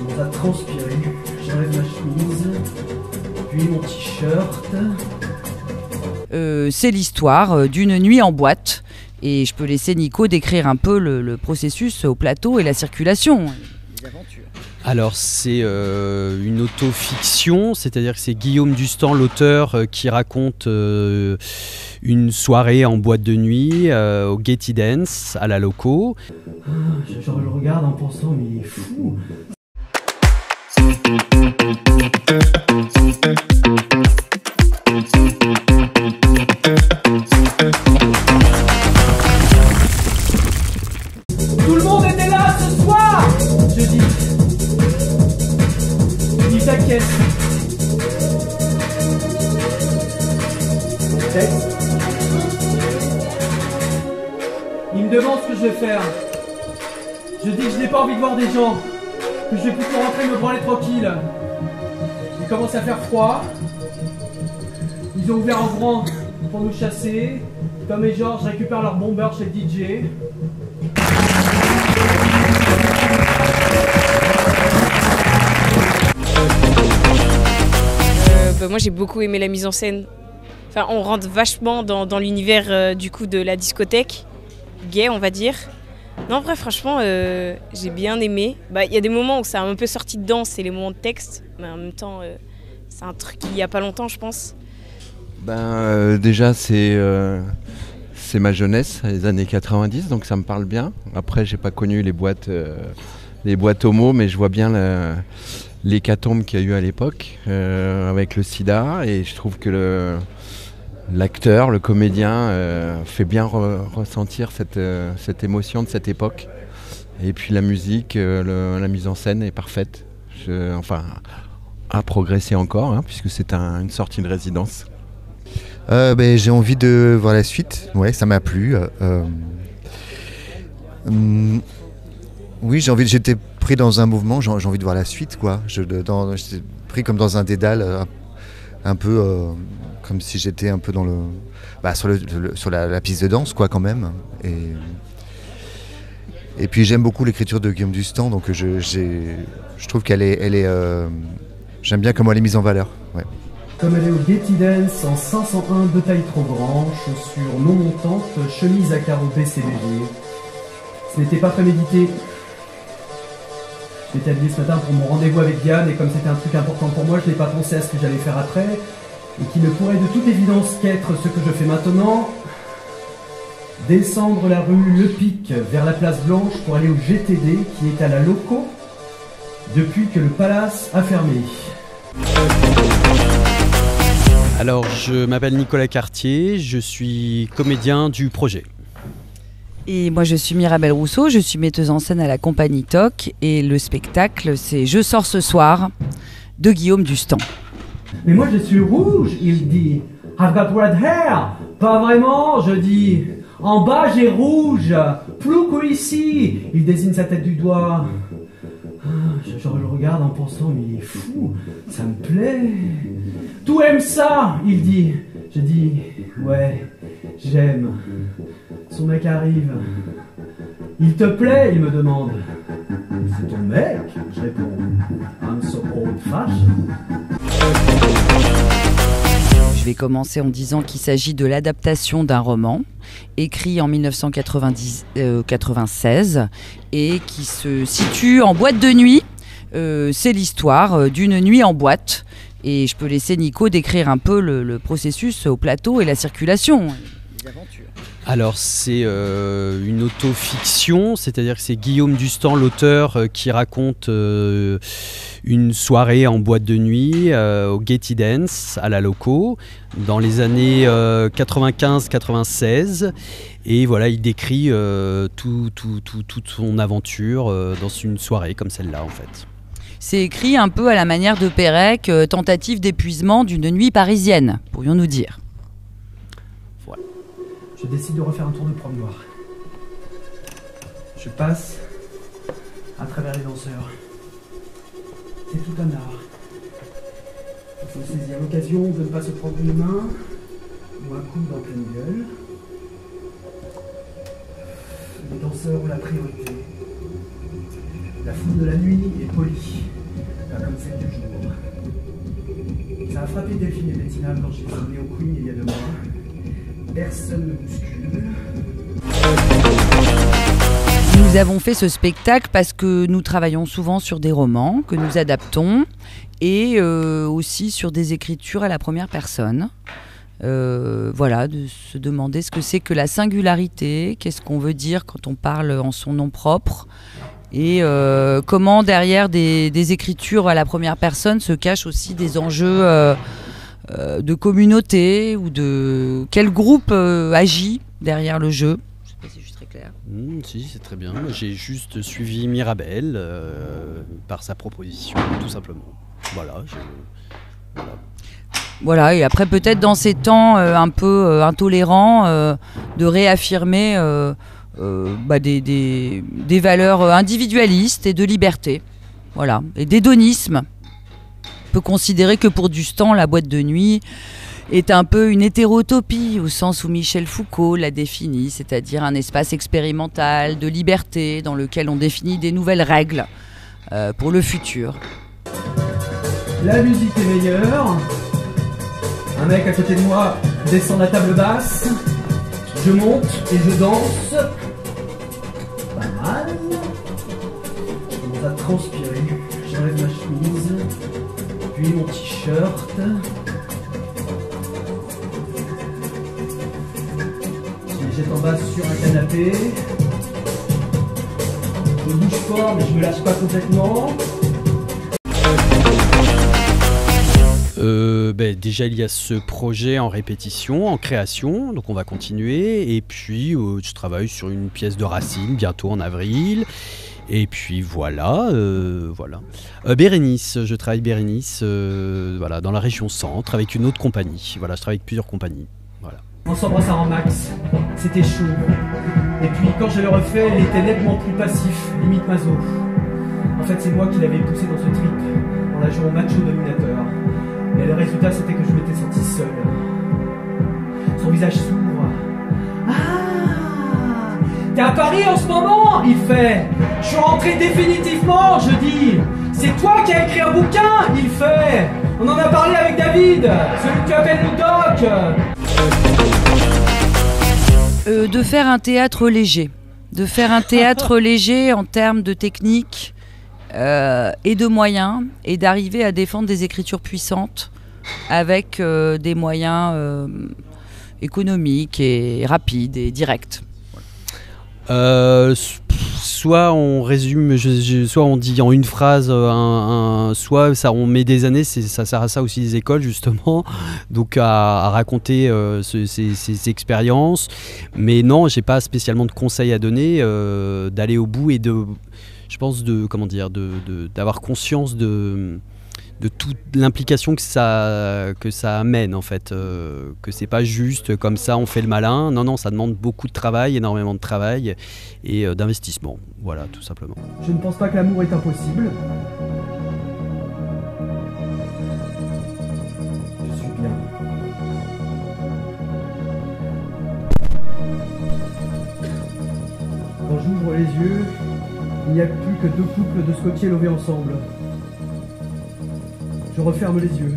commence à transpirer. J'enlève ma chemise, puis mon t-shirt. C'est l'histoire d'une nuit en boîte. Et je peux laisser Nico décrire un peu le processus au plateau et la circulation. Les aventures. Alors c'est une autofiction, c'est-à-dire que c'est Guillaume Dustan, l'auteur, qui raconte une soirée en boîte de nuit au Getty Dance à la Loco. Je le regarde en pensant, mais il est fou. Tout le monde était là ce soir, je dis. Il t'inquiète. Il me demande ce que je vais faire. Je dis que je n'ai pas envie de voir des gens, que je vais plutôt rentrer me branler tranquille. Il commence à faire froid. Ils ont ouvert en grand pour nous chasser. Tom et Georges récupèrent leur bomber chez le DJ. Moi j'ai beaucoup aimé la mise en scène. Enfin, on rentre vachement dans l'univers du coup de la discothèque, gay on va dire. Non, après franchement j'ai bien aimé. Il y a des moments où ça a un peu sorti de danse, c'est les moments de texte, mais en même temps c'est un truc il y a pas longtemps je pense. Déjà c'est ma jeunesse, les années 90, donc ça me parle bien. Après j'ai pas connu les boîtes homo, mais je vois bien l'hécatombe qu'il y a eu à l'époque avec le sida, et je trouve que l'acteur, le comédien fait bien ressentir cette émotion de cette époque. Et puis la musique, la mise en scène est parfaite. À progresser encore, hein, puisque c'est une sortie de résidence. J'ai envie de voir la suite. Ouais, ça m'a plu. Oui, j'étais pris dans un mouvement, j'ai envie de voir la suite, quoi. J'étais pris comme dans un dédale, un peu comme si j'étais un peu dans sur la piste de danse, quoi, quand même. Et puis j'aime beaucoup l'écriture de Guillaume Dustan, donc je trouve qu'elle est j'aime bien comment elle est mise en valeur. Ouais. Comme elle est au Getty Dance en 501 de taille trop grand, chaussures non montantes, chemise à carreaux BCBG. Ce n'était pas prémédité. Je m'étais habillé ce matin pour mon rendez-vous avec Diane, et comme c'était un truc important pour moi, je n'ai pas pensé à ce que j'allais faire après, et qui ne pourrait de toute évidence qu'être ce que je fais maintenant. Descendre la rue Le Pic vers la place Blanche pour aller au GTD qui est à la Loco depuis que le Palace a fermé. Alors je m'appelle Nicolas Cartier, je suis comédien du projet. Et moi je suis Mirabelle Rousseau, je suis metteuse en scène à la compagnie TOC, et le spectacle c'est Je sors ce soir de Guillaume Dustan. Mais moi je suis rouge, il dit. I've got red hair. Pas vraiment, je dis. En bas j'ai rouge, plus que ici. Il désigne sa tête du doigt. Je le regarde en pensant, mais il est fou, ça me plaît. Tout aime ça, il dit. Je dis, ouais, j'aime. Son mec arrive. Il te plaît, il me demande. C'est ton mec, je réponds. I'm so old fashioned. Je vais commencer en disant qu'il s'agit de l'adaptation d'un roman écrit en 1996 et qui se situe en boîte de nuit. C'est l'histoire d'une nuit en boîte, et je peux laisser Nico décrire un peu le processus au plateau et la circulation. Les aventures. Alors c'est une autofiction, c'est-à-dire que c'est Guillaume Dustan, l'auteur, qui raconte une soirée en boîte de nuit au Getty Dance à la Loco dans les années 95-96, et voilà, il décrit toute son aventure dans une soirée comme celle-là en fait. C'est écrit un peu à la manière de Pérec, tentative d'épuisement d'une nuit parisienne, pourrions-nous dire. Voilà. Je décide de refaire un tour de promenoir. Je passe à travers les danseurs. C'est tout un art. Il faut saisir l'occasion de ne pas se prendre une main ou un coup en pleine gueule. Les danseurs ont la priorité. La foule de la nuit est polie. attrapé Delphine et Bettina quand j'ai tourné au Queen il y a 2 mois. Personne ne bouscule. Nous avons fait ce spectacle parce que nous travaillons souvent sur des romans que nous adaptons et aussi sur des écritures à la première personne. Voilà, de se demander ce que c'est que la singularité, qu'est-ce qu'on veut dire quand on parle en son nom propre et comment derrière des écritures à la première personne se cachent aussi des enjeux de communauté ou de quel groupe agit derrière le jeu. Je sais pas si je suis très claire. Si, c'est très bien. J'ai juste suivi Mirabel par sa proposition, tout simplement. Voilà. Voilà, et après peut-être dans ces temps un peu intolérants, de réaffirmer des valeurs individualistes et de liberté. Voilà, et d'hédonisme. On peut considérer que pour Dustan, la boîte de nuit est un peu une hétérotopie, au sens où Michel Foucault l'a définit, c'est-à-dire un espace expérimental de liberté dans lequel on définit des nouvelles règles pour le futur. La musique est meilleure. Un mec à côté de moi descend la table basse. Je monte et je danse. Pas mal. Je commence à transpirer. J'enlève ma chemise. Puis mon t-shirt. Je me jette en bas sur un canapé. Je bouge fort mais je me lâche pas complètement. Déjà il y a ce projet en répétition, en création, donc on va continuer. Et puis je travaille sur une pièce de Racine bientôt en avril. Et puis voilà. Bérénice, je travaille Bérénice voilà, dans la région centre avec une autre compagnie. Voilà, je travaille avec plusieurs compagnies. Voilà. On s'embrasse en max, c'était chaud. Et puis quand je le refais, il était nettement plus passif, limite maso. En fait c'est moi qui l'avais poussé dans ce trip, en la jouant macho dominateur. Et le résultat c'était que je m'étais senti seul. Son visage s'ouvre. Ah, t'es à Paris en ce moment? Il fait. Je suis rentré définitivement, je dis. C'est toi qui as écrit un bouquin? Il fait. On en a parlé avec David, celui que tu appelles le doc. De faire un théâtre léger. De faire un théâtre léger en termes de technique et de moyens, et d'arriver à défendre des écritures puissantes avec des moyens économiques et rapides et directs. Soit on résume, soit on dit en une phrase, soit ça, on met des années, ça sert à ça aussi les écoles justement, donc à raconter ces expériences. Mais non, j'ai pas spécialement de conseils à donner, d'aller au bout et je pense d'avoir conscience de toute l'implication que ça amène en fait, que c'est pas juste comme ça on fait le malin, non, ça demande beaucoup de travail, énormément de travail et d'investissement, voilà, tout simplement. Je ne pense pas que l'amour est impossible. Je suis bien. Quand j'ouvre les yeux, il n'y a plus que 2 couples de Scottier lovés ensemble. Je referme les yeux.